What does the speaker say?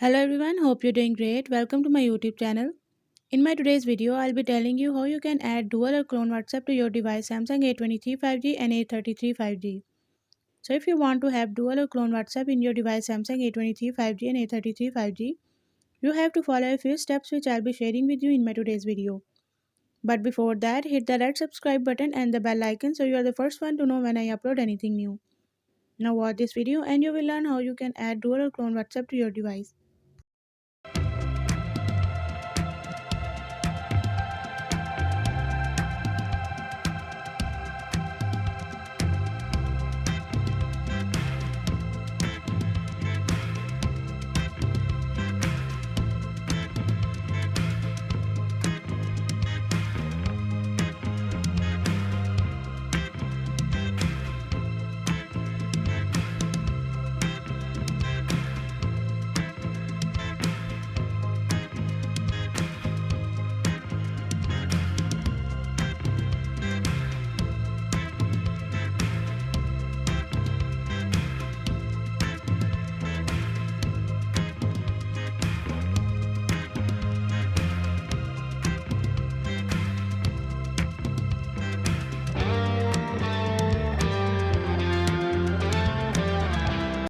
Hello everyone, hope you're doing great. Welcome to my YouTube channel. In my today's video, I'll be telling you how you can add dual or clone WhatsApp to your device Samsung A23 5G and A33 5G. So if you want to have dual or clone WhatsApp in your device Samsung A23 5G and A33 5G, you have to follow a few steps which I'll be sharing with you in my today's video. But before that, hit the red subscribe button and the bell icon so you are the first one to know when I upload anything new. Now watch this video and you will learn how you can add dual or clone WhatsApp to your device.